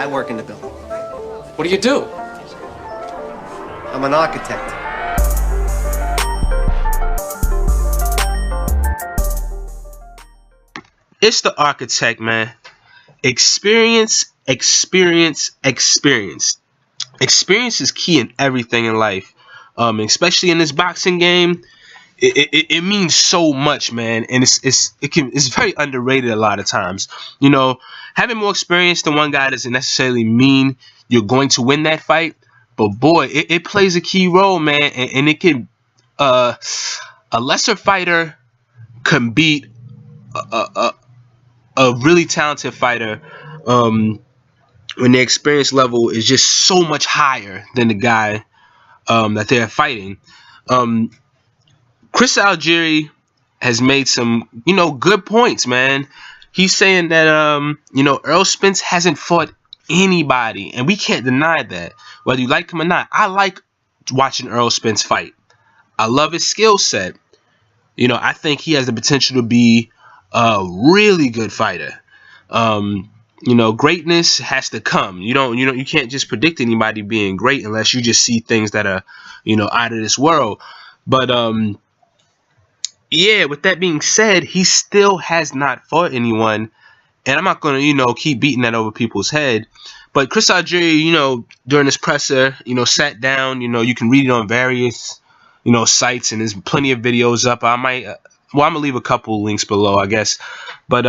I work in the building. What do you do? I'm an architect. It's the architect, man. Experience, experience, experience. Experience is key in everything in life, especially in this boxing game. It means so much, man, and it's very underrated a lot of times. You know, having more experience than one guy doesn't necessarily mean you're going to win that fight, but boy, it plays a key role, man, and it can a lesser fighter can beat a really talented fighter when their experience level is just so much higher than the guy that they're fighting. Chris Algieri has made some, good points, man. He's saying that, Errol Spence hasn't fought anybody, and we can't deny that, whether you like him or not. I like watching Errol Spence fight. I love his skill set. I think he has the potential to be a really good fighter. Greatness has to come. You can't just predict anybody being great unless you just see things that are, out of this world. But yeah, with that being said, he still has not fought anyone, and I'm not gonna, keep beating that over people's head. But Chris Algieri, during this presser, sat down. You can read it on various, sites, and there's plenty of videos up. I'm gonna leave a couple links below, I guess. But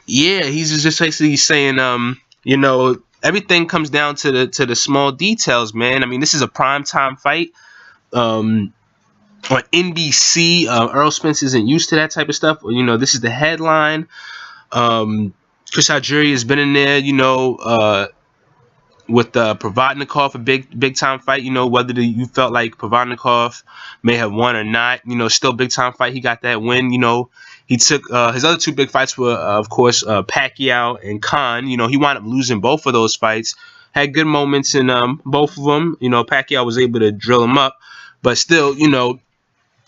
yeah, he's just basically saying, everything comes down to the small details, man. I mean, this is a primetime fight. On NBC, Errol Spence isn't used to that type of stuff. This is the headline. Chris Algieri has been in there, with Provodnikov, a big time fight. Whether you felt like Provodnikov may have won or not, still big time fight. He got that win. He took his other two big fights were, of course, Pacquiao and Khan. He wound up losing both of those fights. Had good moments in both of them. Pacquiao was able to drill him up, but still,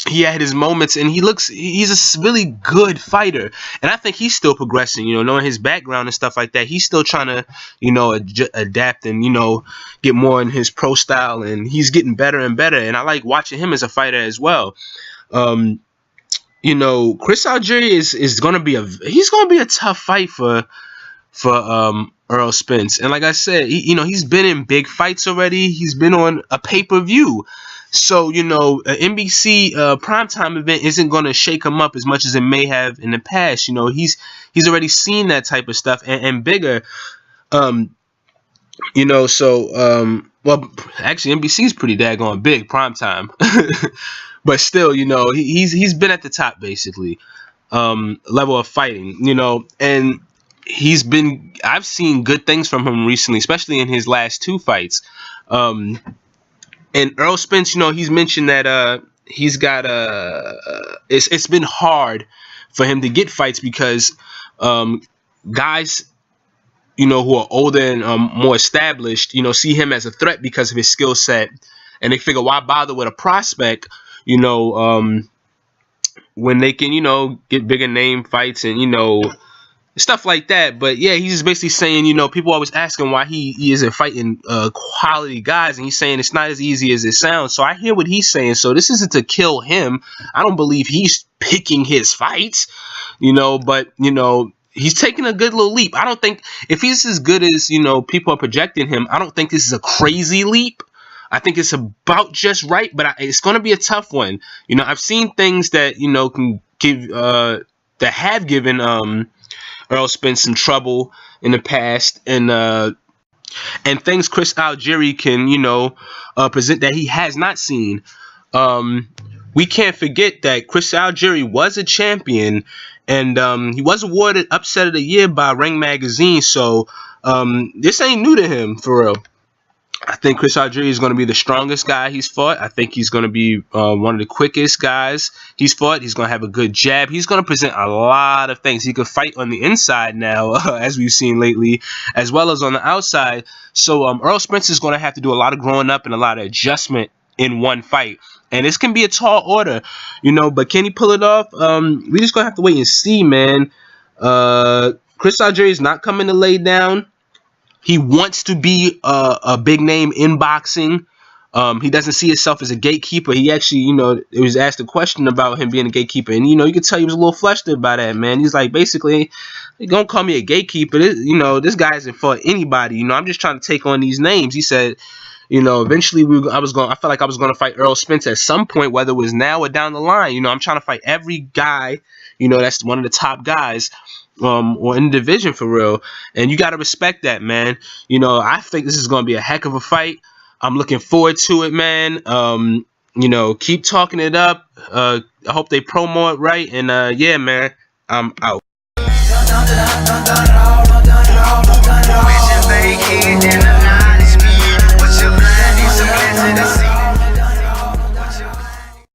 he had his moments, and he's a really good fighter, and I think he's still progressing. Knowing his background and stuff like that, he's still trying to adapt and get more in his pro style, and he's getting better and better. And I like watching him as a fighter as well. Chris Algieri is gonna be a tough fight for Errol Spence, and like I said, he's been in big fights already. He's been on a pay-per-view. So, an NBC primetime event isn't going to shake him up as much as it may have in the past. He's already seen that type of stuff and bigger. Well, actually, NBC is pretty daggone big primetime. But still, he's been at the top, basically, level of fighting, and I've seen good things from him recently, especially in his last two fights. And Errol Spence, he's mentioned that he's got it's been hard for him to get fights because guys, who are older and more established, see him as a threat because of his skill set, and they figure, why bother with a prospect, when they can, get bigger name fights and stuff like that. But yeah, he's just basically saying, people always asking why he isn't fighting quality guys, and he's saying it's not as easy as it sounds. So I hear what he's saying. So this isn't to kill him. I don't believe he's picking his fights, but he's taking a good little leap. I don't think, if he's as good as people are projecting him, I don't think this is a crazy leap. I think it's about just right, but it's going to be a tough one. I've seen things that can give that have given Errol Spence some trouble in the past, and things Chris Algieri can present that he has not seen. We can't forget that Chris Algieri was a champion, and he was awarded Upset of the Year by Ring Magazine. So this ain't new to him, for real. I think Chris Algieri is going to be the strongest guy he's fought. I think he's going to be one of the quickest guys he's fought. He's going to have a good jab. He's going to present a lot of things. He could fight on the inside now, as we've seen lately, as well as on the outside. So Errol Spence is going to have to do a lot of growing up and a lot of adjustment in one fight. And this can be a tall order, but can he pull it off? We just going to have to wait and see, man. Chris Algieri is not coming to lay down. He wants to be a big name in boxing. He doesn't see himself as a gatekeeper. He actually, you know, it was asked a question about him being a gatekeeper, and you know, you could tell he was a little flustered by that, man. He's like, basically, they gonna call me a gatekeeper. You know, this guy isn't for anybody. You know, I'm just trying to take on these names. He said, you know, eventually I felt like I was gonna fight Errol Spence at some point, whether it was now or down the line. You know, I'm trying to fight every guy, you know, that's one of the top guys, or in the division for real. And you gotta respect that, man. You know, I think this is gonna be a heck of a fight. I'm looking forward to it, man. You know, keep talking it up. I hope they promo it right. And yeah, man, I'm out.